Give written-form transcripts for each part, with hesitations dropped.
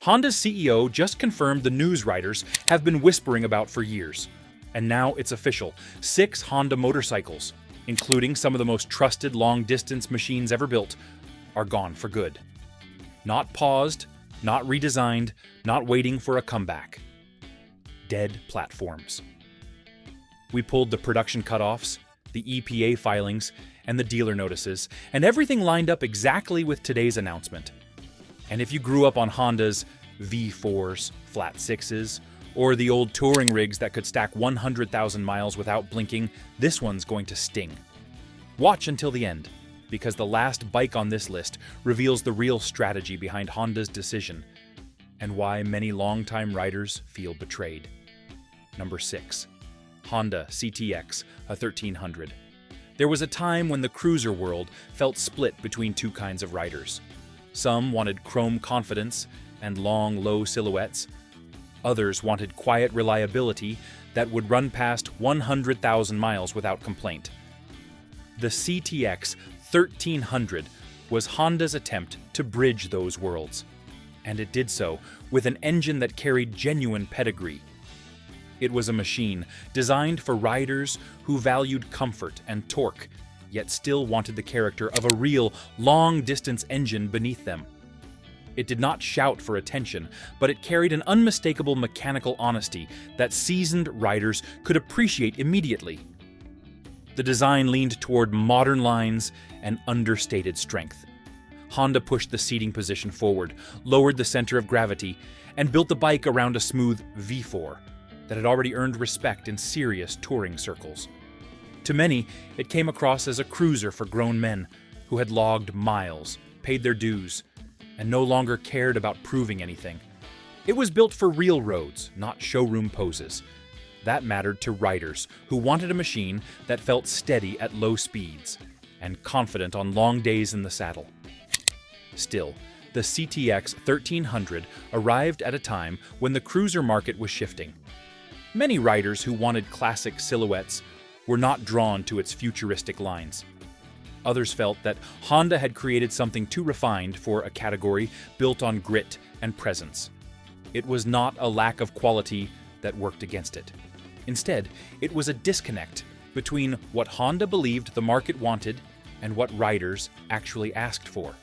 Honda's CEO just confirmed the news writers have been whispering about for years. And now it's official. 6 Honda motorcycles, including some of the most trusted long-distance machines ever built, are gone for good. Not paused, not redesigned, not waiting for a comeback. Dead platforms. We pulled the production cutoffs, the EPA filings, and the dealer notices, and everything lined up exactly with today's announcement. And if you grew up on Honda's V4s, flat 6s, or the old touring rigs that could stack 100,000 miles without blinking, this one's going to sting. Watch until the end, because the last bike on this list reveals the real strategy behind Honda's decision, and why many longtime riders feel betrayed. Number 6. Honda CTX, a 1300. There was a time when the cruiser world felt split between two kinds of riders. Some wanted chrome confidence and long, low silhouettes. Others wanted quiet reliability that would run past 100,000 miles without complaint. The CTX 1300 was Honda's attempt to bridge those worlds, and it did so with an engine that carried genuine pedigree. It was a machine designed for riders who valued comfort and torque, yet still wanted the character of a real, long-distance engine beneath them. It did not shout for attention, but it carried an unmistakable mechanical honesty that seasoned riders could appreciate immediately. The design leaned toward modern lines and understated strength. Honda pushed the seating position forward, lowered the center of gravity, and built the bike around a smooth V4 that had already earned respect in serious touring circles. To many, it came across as a cruiser for grown men who had logged miles, paid their dues, and no longer cared about proving anything. It was built for real roads, not showroom poses. That mattered to riders who wanted a machine that felt steady at low speeds and confident on long days in the saddle. Still, the CTX 1300 arrived at a time when the cruiser market was shifting. Many riders who wanted classic silhouettes were not drawn to its futuristic lines. Others felt that Honda had created something too refined for a category built on grit and presence. It was not a lack of quality that worked against it. Instead, it was a disconnect between what Honda believed the market wanted and what riders actually asked for.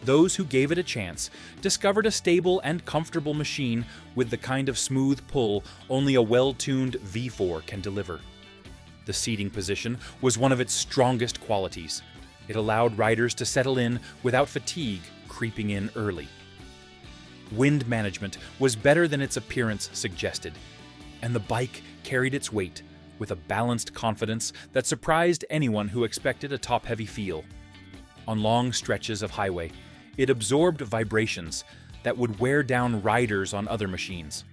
Those who gave it a chance discovered a stable and comfortable machine with the kind of smooth pull only a well-tuned V4 can deliver. The seating position was one of its strongest qualities. It allowed riders to settle in without fatigue creeping in early. Wind management was better than its appearance suggested, and the bike carried its weight with a balanced confidence that surprised anyone who expected a top-heavy feel. On long stretches of highway, it absorbed vibrations that would wear down riders on other machines.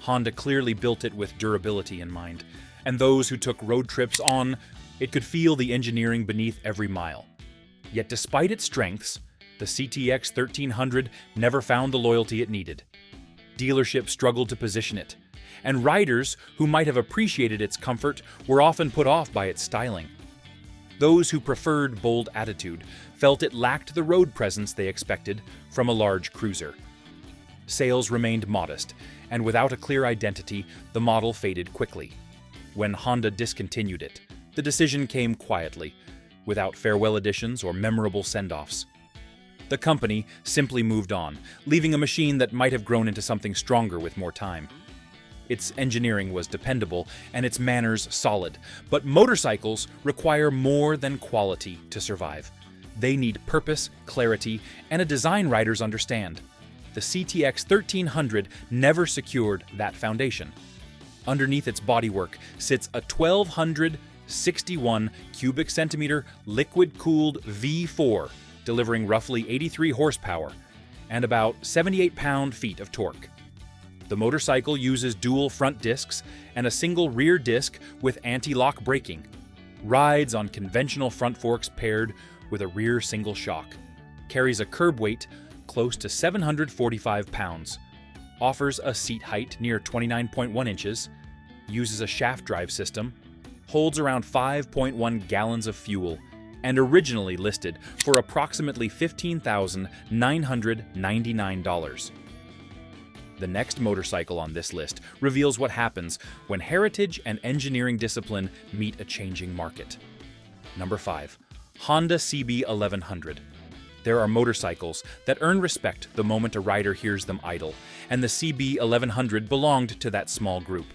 Honda clearly built it with durability in mind, and those who took road trips on it could feel the engineering beneath every mile. Yet despite its strengths, the CTX 1300 never found the loyalty it needed. Dealerships struggled to position it, and riders who might have appreciated its comfort were often put off by its styling. Those who preferred bold attitude felt it lacked the road presence they expected from a large cruiser. Sales remained modest, and without a clear identity, the model faded quickly. When Honda discontinued it, the decision came quietly, without farewell editions or memorable send-offs. The company simply moved on, leaving a machine that might have grown into something stronger with more time. Its engineering was dependable and its manners solid, but motorcycles require more than quality to survive. They need purpose, clarity, and a design riders understand. The CTX 1300 never secured that foundation. Underneath its bodywork sits a 1,261 cubic centimeter liquid-cooled V4, delivering roughly 83 horsepower and about 78 pound-feet of torque. The motorcycle uses dual front discs and a single rear disc with anti-lock braking, rides on conventional front forks paired with a rear single shock, carries a curb weight close to 745 pounds, offers a seat height near 29.1 inches, uses a shaft drive system, holds around 5.1 gallons of fuel, and originally listed for approximately $15,999. The next motorcycle on this list reveals what happens when heritage and engineering discipline meet a changing market. Number 5. Honda CB1100. There are motorcycles that earn respect the moment a rider hears them idle, and the CB1100 belonged to that small group.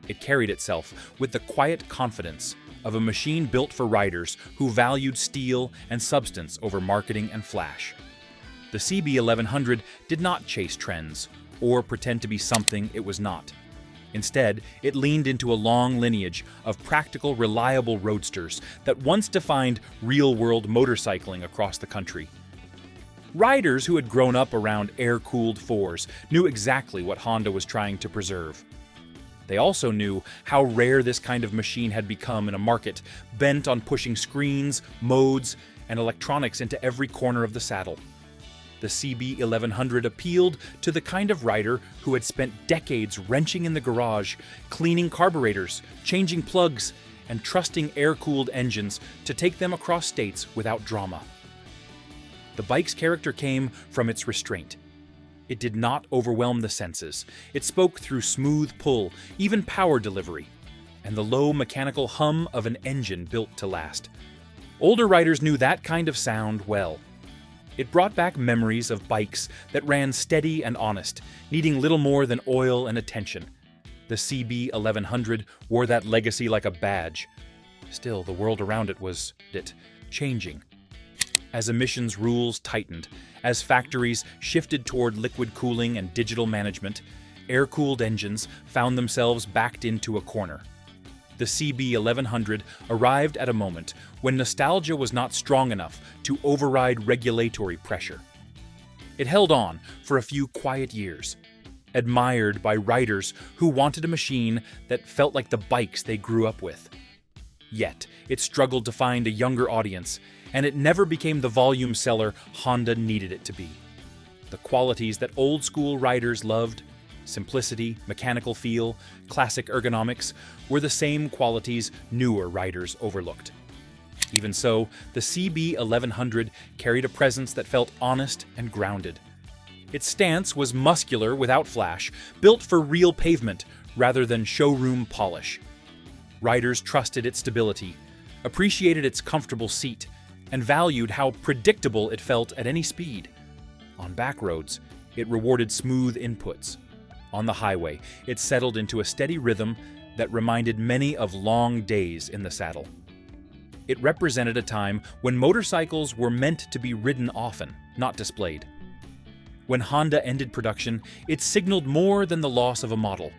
It carried itself with the quiet confidence of a machine built for riders who valued steel and substance over marketing and flash. The CB1100 did not chase trends or pretend to be something it was not. Instead, it leaned into a long lineage of practical, reliable roadsters that once defined real-world motorcycling across the country. Riders who had grown up around air-cooled fours knew exactly what Honda was trying to preserve. They also knew how rare this kind of machine had become in a market bent on pushing screens, modes, and electronics into every corner of the saddle. The CB1100 appealed to the kind of rider who had spent decades wrenching in the garage, cleaning carburetors, changing plugs, and trusting air-cooled engines to take them across states without drama. The bike's character came from its restraint. It did not overwhelm the senses. It spoke through smooth pull, even power delivery, and the low mechanical hum of an engine built to last. Older riders knew that kind of sound well. It brought back memories of bikes that ran steady and honest, needing little more than oil and attention. The CB1100 wore that legacy like a badge. Still, the world around it was changing. As emissions rules tightened, as factories shifted toward liquid cooling and digital management, air-cooled engines found themselves backed into a corner. The CB1100 arrived at a moment when nostalgia was not strong enough to override regulatory pressure. It held on for a few quiet years, admired by riders who wanted a machine that felt like the bikes they grew up with. Yet, it struggled to find a younger audience, and it never became the volume seller Honda needed it to be. The qualities that old-school riders loved, simplicity, mechanical feel, classic ergonomics, were the same qualities newer riders overlooked. Even so, the CB1100 carried a presence that felt honest and grounded. Its stance was muscular without flash, built for real pavement rather than showroom polish. Riders trusted its stability, appreciated its comfortable seat, and valued how predictable it felt at any speed. On back roads, it rewarded smooth inputs. On the highway, it settled into a steady rhythm that reminded many of long days in the saddle. It represented a time when motorcycles were meant to be ridden often, not displayed. When Honda ended production, it signaled more than the loss of a model.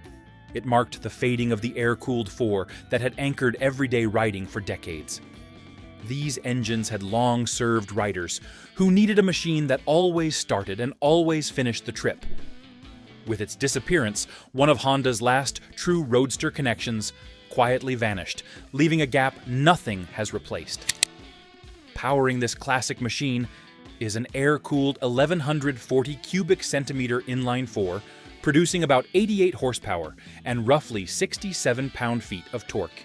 It marked the fading of the air-cooled four that had anchored everyday riding for decades. These engines had long served riders who needed a machine that always started and always finished the trip. With its disappearance, one of Honda's last true roadster connections quietly vanished, leaving a gap nothing has replaced. Powering this classic machine is an air-cooled 1140 cubic centimeter inline four, producing about 88 horsepower and roughly 67 pound-feet of torque.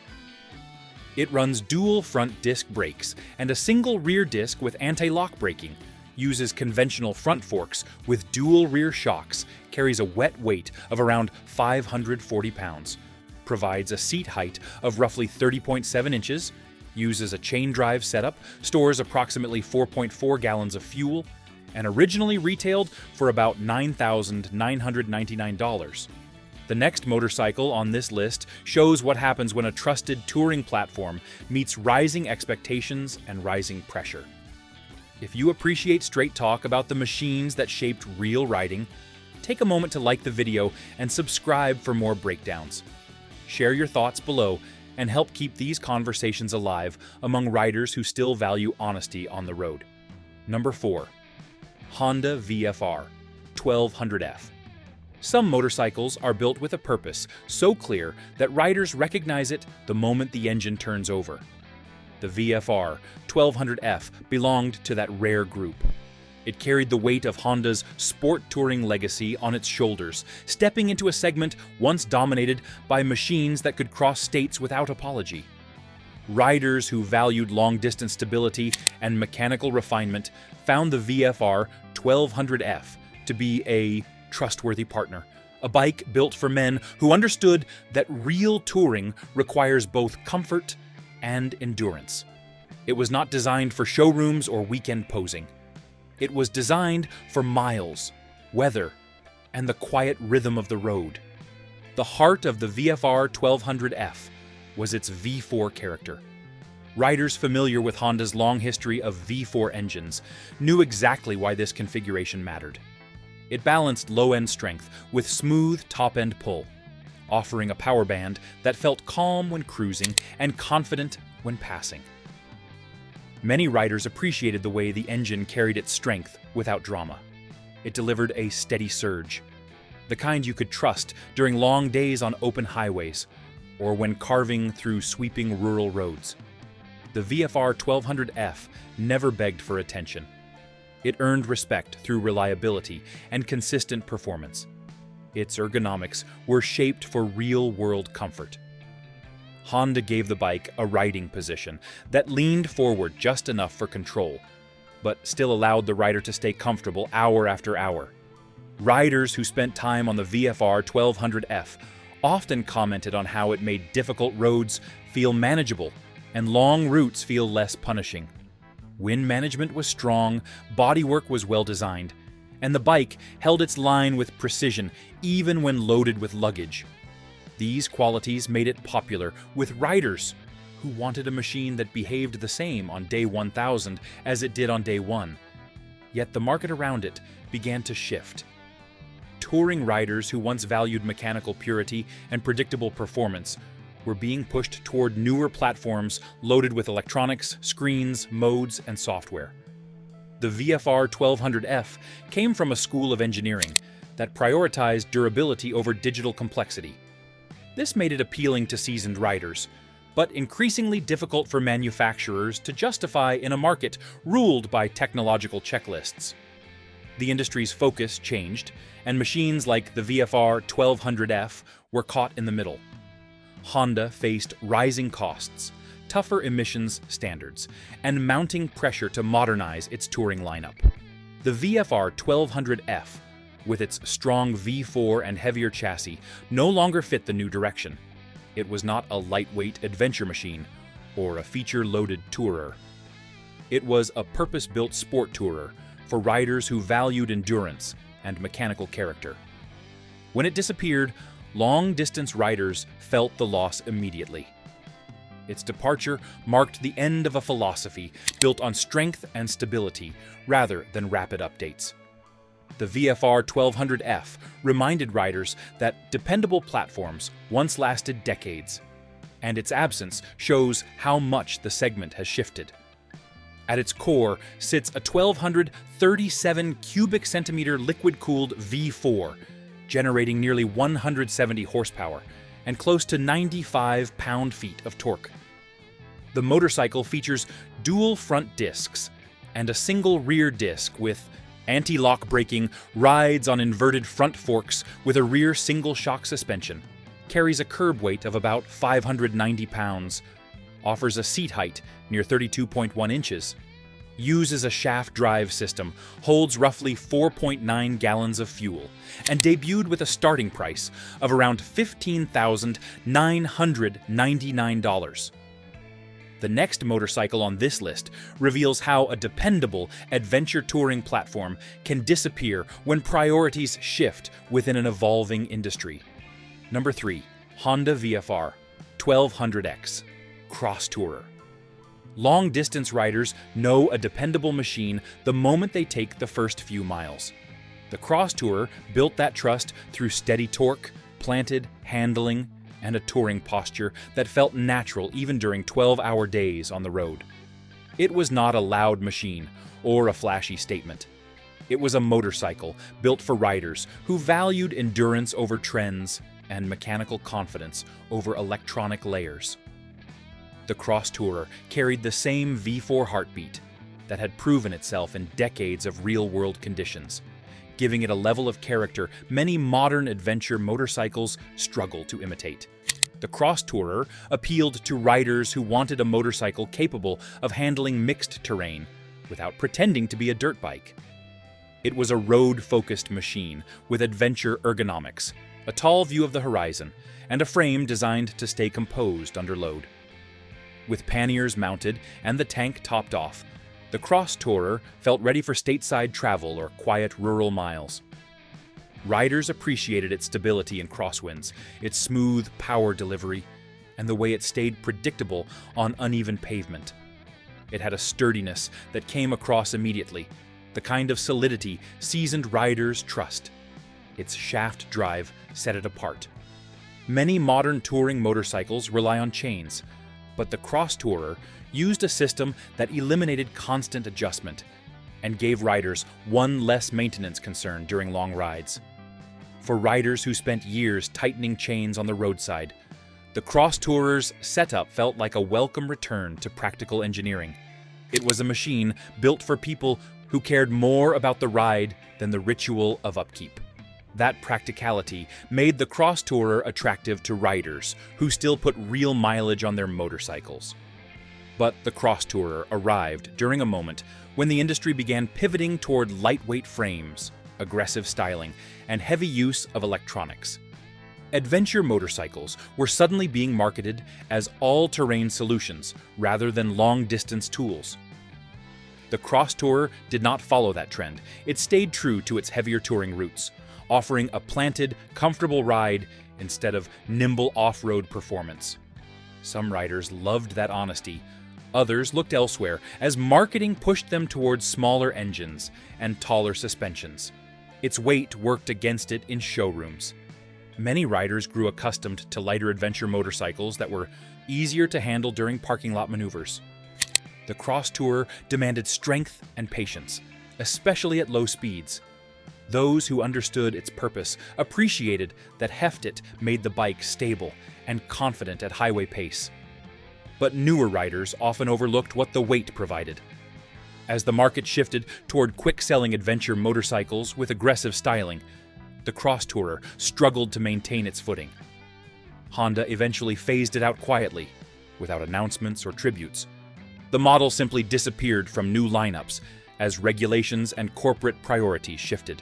It runs dual front disc brakes and a single rear disc with anti-lock braking, uses conventional front forks with dual rear shocks, carries a wet weight of around 540 pounds, provides a seat height of roughly 30.7 inches, uses a chain drive setup, stores approximately 4.4 gallons of fuel, and originally retailed for about $9,999. The next motorcycle on this list shows what happens when a trusted touring platform meets rising expectations and rising pressure. If you appreciate straight talk about the machines that shaped real riding, take a moment to like the video and subscribe for more breakdowns. Share your thoughts below and help keep these conversations alive among riders who still value honesty on the road. Number 4. Honda VFR 1200F. Some motorcycles are built with a purpose so clear that riders recognize it the moment the engine turns over. The VFR 1200F belonged to that rare group. It carried the weight of Honda's sport touring legacy on its shoulders, stepping into a segment once dominated by machines that could cross states without apology. Riders who valued long-distance stability and mechanical refinement found the VFR 1200F to be a trustworthy partner, a bike built for men who understood that real touring requires both comfort and endurance. It was not designed for showrooms or weekend posing. It was designed for miles, weather, and the quiet rhythm of the road. The heart of the VFR 1200F was its V4 character. Riders familiar with Honda's long history of V4 engines knew exactly why this configuration mattered. It balanced low-end strength with smooth top-end pull, offering a power band that felt calm when cruising and confident when passing. Many riders appreciated the way the engine carried its strength without drama. It delivered a steady surge, the kind you could trust during long days on open highways or when carving through sweeping rural roads. The VFR 1200F never begged for attention. It earned respect through reliability and consistent performance. Its ergonomics were shaped for real-world comfort. Honda gave the bike a riding position that leaned forward just enough for control, but still allowed the rider to stay comfortable hour after hour. Riders who spent time on the VFR 1200F often commented on how it made difficult roads feel manageable and long routes feel less punishing. Wind management was strong, bodywork was well designed, and the bike held its line with precision even when loaded with luggage. These qualities made it popular with riders who wanted a machine that behaved the same on day 1000 as it did on day 1. Yet the market around it began to shift. Touring riders who once valued mechanical purity and predictable performance were being pushed toward newer platforms loaded with electronics, screens, modes, and software. The VFR 1200F came from a school of engineering that prioritized durability over digital complexity. This made it appealing to seasoned riders, but increasingly difficult for manufacturers to justify in a market ruled by technological checklists. The industry's focus changed, and machines like the VFR 1200F were caught in the middle. Honda faced rising costs, tougher emissions standards, and mounting pressure to modernize its touring lineup. The VFR 1200F, with its strong V4 and heavier chassis, no longer fit the new direction. It was not a lightweight adventure machine or a feature-loaded tourer. It was a purpose-built sport tourer for riders who valued endurance and mechanical character. When it disappeared, long-distance riders felt the loss immediately. Its departure marked the end of a philosophy built on strength and stability rather than rapid updates. The VFR 1200F reminded riders that dependable platforms once lasted decades, and its absence shows how much the segment has shifted. At its core sits a 1,237 cubic centimeter liquid-cooled V4, generating nearly 170 horsepower and close to 95 pound-feet of torque. The motorcycle features dual front discs and a single rear disc with anti-lock braking, rides on inverted front forks with a rear single-shock suspension, carries a curb weight of about 590 pounds, offers a seat height near 32.1 inches, uses a shaft drive system, holds roughly 4.9 gallons of fuel, and debuted with a starting price of around $15,999. The next motorcycle on this list reveals how a dependable adventure touring platform can disappear when priorities shift within an evolving industry. Number 3. Honda VFR 1200X Crosstourer. Long-distance riders know a dependable machine the moment they take the first few miles. The Crosstourer built that trust through steady torque, planted handling, and a touring posture that felt natural even during 12-hour days on the road. It was not a loud machine or a flashy statement. It was a motorcycle built for riders who valued endurance over trends and mechanical confidence over electronic layers. The Crosstourer carried the same V4 heartbeat that had proven itself in decades of real-world conditions, giving it a level of character many modern adventure motorcycles struggle to imitate. The Crosstourer appealed to riders who wanted a motorcycle capable of handling mixed terrain without pretending to be a dirt bike. It was a road-focused machine with adventure ergonomics, a tall view of the horizon, and a frame designed to stay composed under load. With panniers mounted and the tank topped off, the Crosstourer felt ready for stateside travel or quiet rural miles. Riders appreciated its stability in crosswinds, its smooth power delivery, and the way it stayed predictable on uneven pavement. It had a sturdiness that came across immediately, the kind of solidity seasoned riders trust. Its shaft drive set it apart. Many modern touring motorcycles rely on chains, but the Crosstourer used a system that eliminated constant adjustment and gave riders one less maintenance concern during long rides. For riders who spent years tightening chains on the roadside, the Crosstourer's setup felt like a welcome return to practical engineering. It was a machine built for people who cared more about the ride than the ritual of upkeep. That practicality made the Crosstourer attractive to riders who still put real mileage on their motorcycles. But the Crosstourer arrived during a moment when the industry began pivoting toward lightweight frames, aggressive styling, and heavy use of electronics. Adventure motorcycles were suddenly being marketed as all-terrain solutions rather than long-distance tools. The Crosstourer did not follow that trend. It stayed true to its heavier touring roots, offering a planted, comfortable ride instead of nimble off-road performance. Some riders loved that honesty. Others looked elsewhere as marketing pushed them towards smaller engines and taller suspensions. Its weight worked against it in showrooms. Many riders grew accustomed to lighter adventure motorcycles that were easier to handle during parking lot maneuvers. The Crosstourer demanded strength and patience, especially at low speeds. Those who understood its purpose appreciated that heft made the bike stable and confident at highway pace. But newer riders often overlooked what the weight provided. As the market shifted toward quick-selling adventure motorcycles with aggressive styling, the Crosstourer struggled to maintain its footing. Honda eventually phased it out quietly, without announcements or tributes. The model simply disappeared from new lineups as regulations and corporate priorities shifted.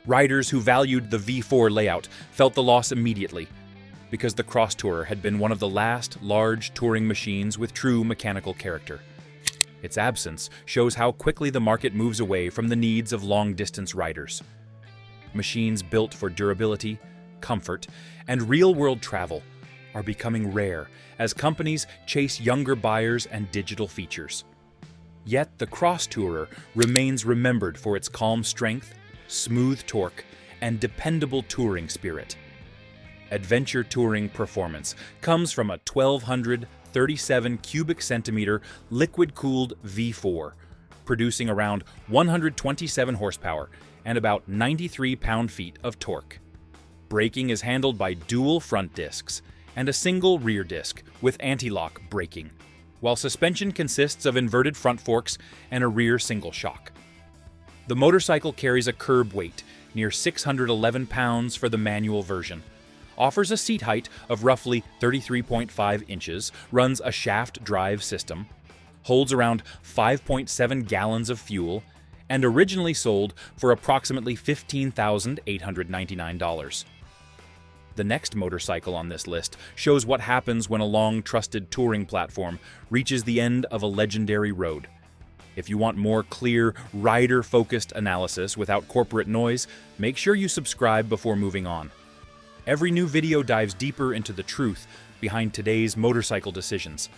Riders who valued the V4 layout felt the loss immediately, because the Crosstourer had been one of the last large touring machines with true mechanical character. Its absence shows how quickly the market moves away from the needs of long-distance riders. Machines built for durability, comfort, and real-world travel are becoming rare as companies chase younger buyers and digital features. Yet the Crosstourer remains remembered for its calm strength, smooth torque, and dependable touring spirit. Adventure touring performance comes from a 1,237 cubic centimeter liquid-cooled V4, producing around 127 horsepower and about 93 pound-feet of torque. Braking is handled by dual front discs and a single rear disc with anti-lock braking, while suspension consists of inverted front forks and a rear single shock. The motorcycle carries a curb weight near 611 pounds for the manual version, offers a seat height of roughly 33.5 inches, runs a shaft drive system, holds around 5.7 gallons of fuel, and originally sold for approximately $15,899. The next motorcycle on this list shows what happens when a long-trusted touring platform reaches the end of a legendary road. If you want more clear, rider-focused analysis without corporate noise, make sure you subscribe before moving on. Every new video dives deeper into the truth behind today's motorcycle decisions,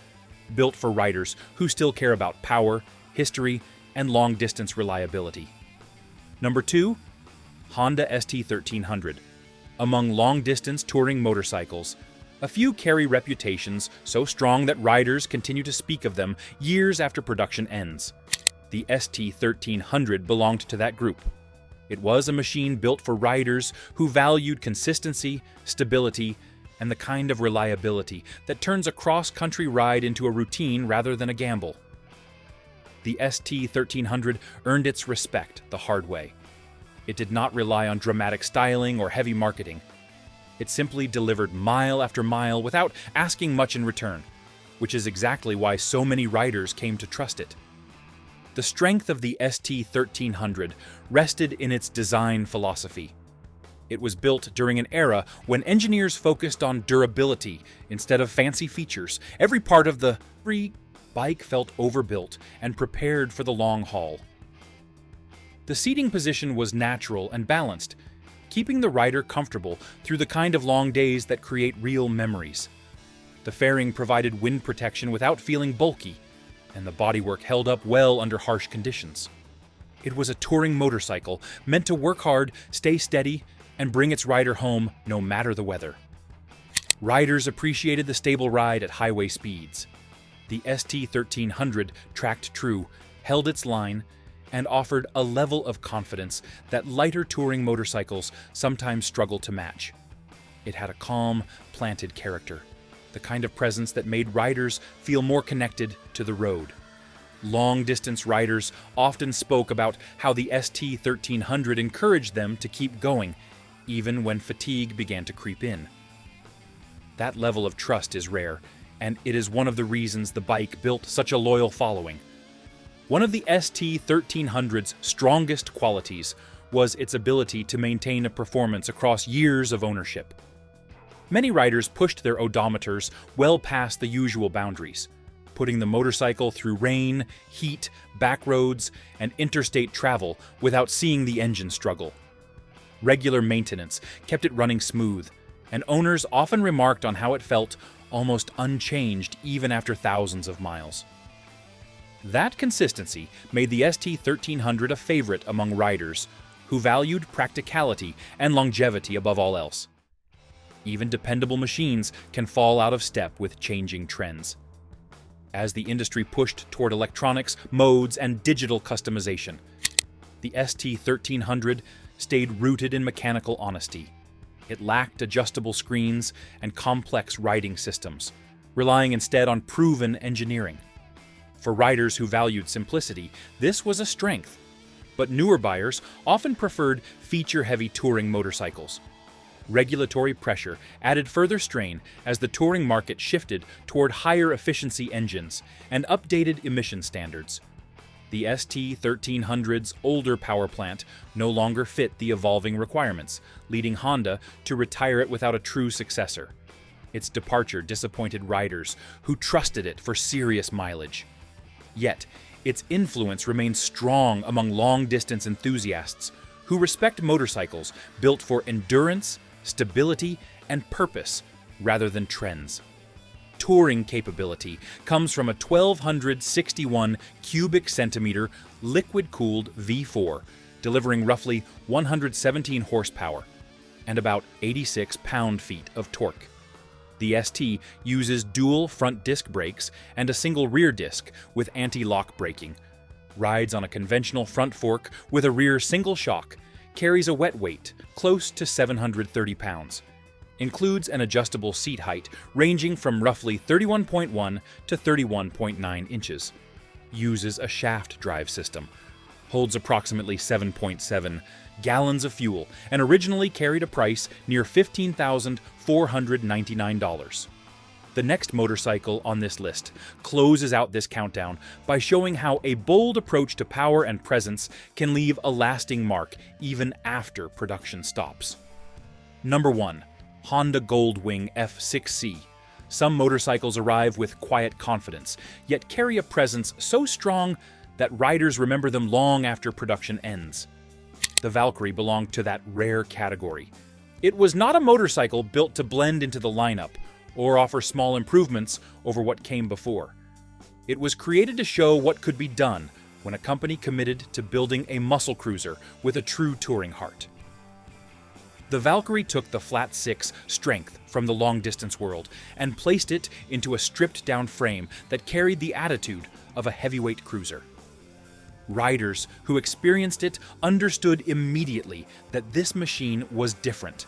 built for riders who still care about power, history, and long-distance reliability. Number 2, Honda ST1300. Among long-distance touring motorcycles, a few carry reputations so strong that riders continue to speak of them years after production ends. The ST1300 belonged to that group. It was a machine built for riders who valued consistency, stability, and the kind of reliability that turns a cross-country ride into a routine rather than a gamble. The ST1300 earned its respect the hard way. It did not rely on dramatic styling or heavy marketing. It simply delivered mile after mile without asking much in return, which is exactly why so many riders came to trust it. The strength of the ST-1300 rested in its design philosophy. It was built during an era when engineers focused on durability instead of fancy features. Every part of the bike felt overbuilt and prepared for the long haul. The seating position was natural and balanced, keeping the rider comfortable through the kind of long days that create real memories. The fairing provided wind protection without feeling bulky, and the bodywork held up well under harsh conditions. It was a touring motorcycle meant to work hard, stay steady, and bring its rider home no matter the weather. Riders appreciated the stable ride at highway speeds. The ST-1300 tracked true, held its line, and offered a level of confidence that lighter touring motorcycles sometimes struggle to match. It had a calm, planted character, the kind of presence that made riders feel more connected to the road. Long-distance riders often spoke about how the ST-1300 encouraged them to keep going, even when fatigue began to creep in. That level of trust is rare, and it is one of the reasons the bike built such a loyal following. One of the ST-1300's strongest qualities was its ability to maintain a performance across years of ownership. Many riders pushed their odometers well past the usual boundaries, putting the motorcycle through rain, heat, back roads, and interstate travel without seeing the engine struggle. Regular maintenance kept it running smooth, and owners often remarked on how it felt almost unchanged even after thousands of miles. That consistency made the ST-1300 a favorite among riders who valued practicality and longevity above all else. Even dependable machines can fall out of step with changing trends. As the industry pushed toward electronics, modes, and digital customization, the ST-1300 stayed rooted in mechanical honesty. It lacked adjustable screens and complex riding systems, relying instead on proven engineering. For riders who valued simplicity, this was a strength, but newer buyers often preferred feature-heavy touring motorcycles. Regulatory pressure added further strain as the touring market shifted toward higher efficiency engines and updated emission standards. The ST-1300's older power plant no longer fit the evolving requirements, leading Honda to retire it without a true successor. Its departure disappointed riders who trusted it for serious mileage. Yet, its influence remains strong among long-distance enthusiasts who respect motorcycles built for endurance, stability, and purpose rather than trends. Touring capability comes from a 1,261 cubic centimeter liquid-cooled V4, delivering roughly 117 horsepower and about 86 pound-feet of torque. The ST uses dual front disc brakes and a single rear disc with anti-lock braking, rides on a conventional front fork with a rear single shock, carries a wet weight close to 730 pounds, includes an adjustable seat height ranging from roughly 31.1 to 31.9 inches, uses a shaft drive system, holds approximately 7.7 gallons of fuel, and originally carried a price near $15,499. The next motorcycle on this list closes out this countdown by showing how a bold approach to power and presence can leave a lasting mark even after production stops. Number 1. Honda Goldwing F6C. Some motorcycles arrive with quiet confidence, yet carry a presence so strong that riders remember them long after production ends. The Valkyrie belonged to that rare category. It was not a motorcycle built to blend into the lineup or offer small improvements over what came before. It was created to show what could be done when a company committed to building a muscle cruiser with a true touring heart. The Valkyrie took the flat six strength from the long-distance world and placed it into a stripped-down frame that carried the attitude of a heavyweight cruiser. Riders who experienced it understood immediately that this machine was different.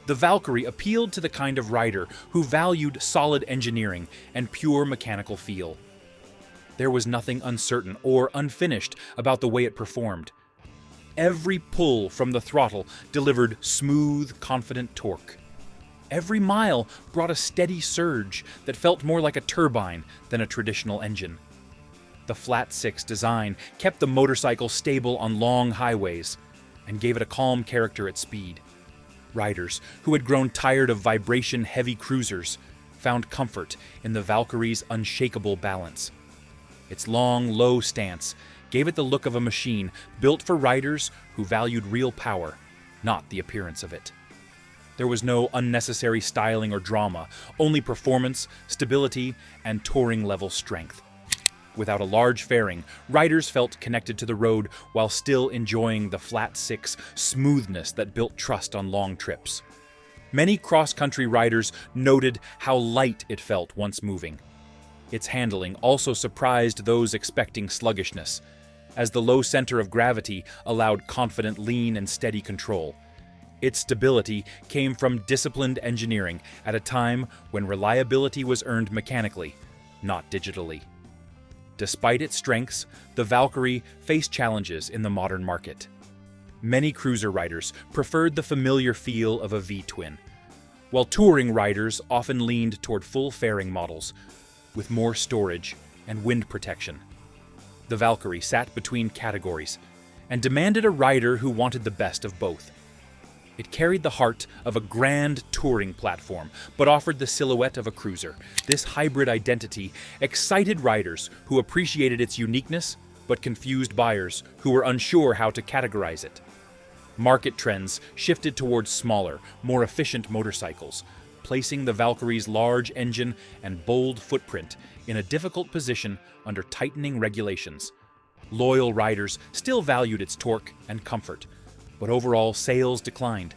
The Valkyrie appealed to the kind of rider who valued solid engineering and pure mechanical feel. There was nothing uncertain or unfinished about the way it performed. Every pull from the throttle delivered smooth, confident torque. Every mile brought a steady surge that felt more like a turbine than a traditional engine. The flat six design kept the motorcycle stable on long highways and gave it a calm character at speed. Riders who had grown tired of vibration-heavy cruisers found comfort in the Valkyrie's unshakable balance. Its long, low stance gave it the look of a machine built for riders who valued real power, not the appearance of it. There was no unnecessary styling or drama, only performance, stability, and touring-level strength. Without a large fairing, riders felt connected to the road while still enjoying the flat six smoothness that built trust on long trips. Many cross-country riders noted how light it felt once moving. Its handling also surprised those expecting sluggishness, as the low center of gravity allowed confident lean and steady control. Its stability came from disciplined engineering at a time when reliability was earned mechanically, not digitally. Despite its strengths, the Valkyrie faced challenges in the modern market. Many cruiser riders preferred the familiar feel of a V-twin, while touring riders often leaned toward full fairing models with more storage and wind protection. The Valkyrie sat between categories and demanded a rider who wanted the best of both. It carried the heart of a grand touring platform, but offered the silhouette of a cruiser. This hybrid identity excited riders who appreciated its uniqueness, but confused buyers who were unsure how to categorize it. Market trends shifted towards smaller, more efficient motorcycles, placing the Valkyrie's large engine and bold footprint in a difficult position under tightening regulations. Loyal riders still valued its torque and comfort, but overall sales declined,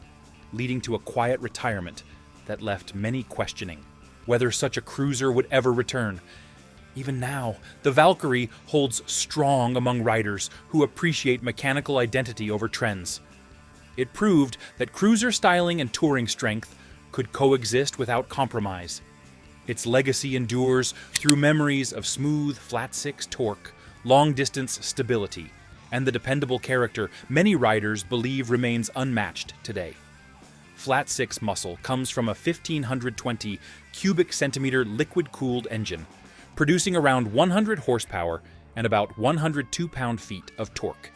leading to a quiet retirement that left many questioning whether such a cruiser would ever return. Even now, the Valkyrie holds strong among riders who appreciate mechanical identity over trends. It proved that cruiser styling and touring strength could coexist without compromise. Its legacy endures through memories of smooth, flat-six torque, long-distance stability, and the dependable character many riders believe remains unmatched today. Flat-six muscle comes from a 1,520 cubic centimeter liquid-cooled engine, producing around 100 horsepower and about 102 pound-feet of torque.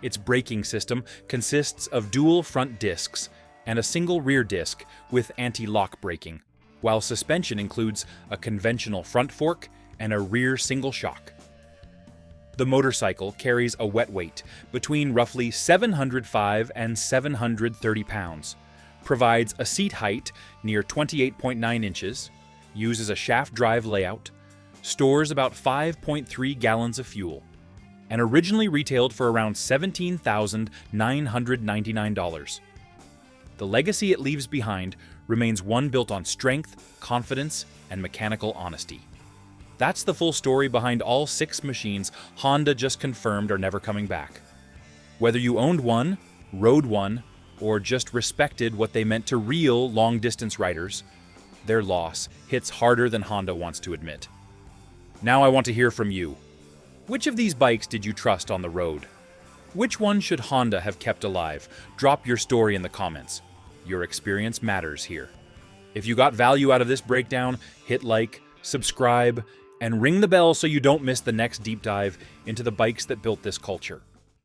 Its braking system consists of dual front discs and a single rear disc with anti-lock braking, while suspension includes a conventional front fork and a rear single shock. The motorcycle carries a wet weight between roughly 705 and 730 pounds, provides a seat height near 28.9 inches, uses a shaft drive layout, stores about 5.3 gallons of fuel, and originally retailed for around $17,999. The legacy it leaves behind remains one built on strength, confidence, and mechanical honesty. That's the full story behind all 6 machines Honda just confirmed are never coming back. Whether you owned one, rode one, or just respected what they meant to real long-distance riders, their loss hits harder than Honda wants to admit. Now I want to hear from you. Which of these bikes did you trust on the road? Which one should Honda have kept alive? Drop your story in the comments. Your experience matters here. If you got value out of this breakdown, hit like, subscribe, and ring the bell so you don't miss the next deep dive into the bikes that built this culture.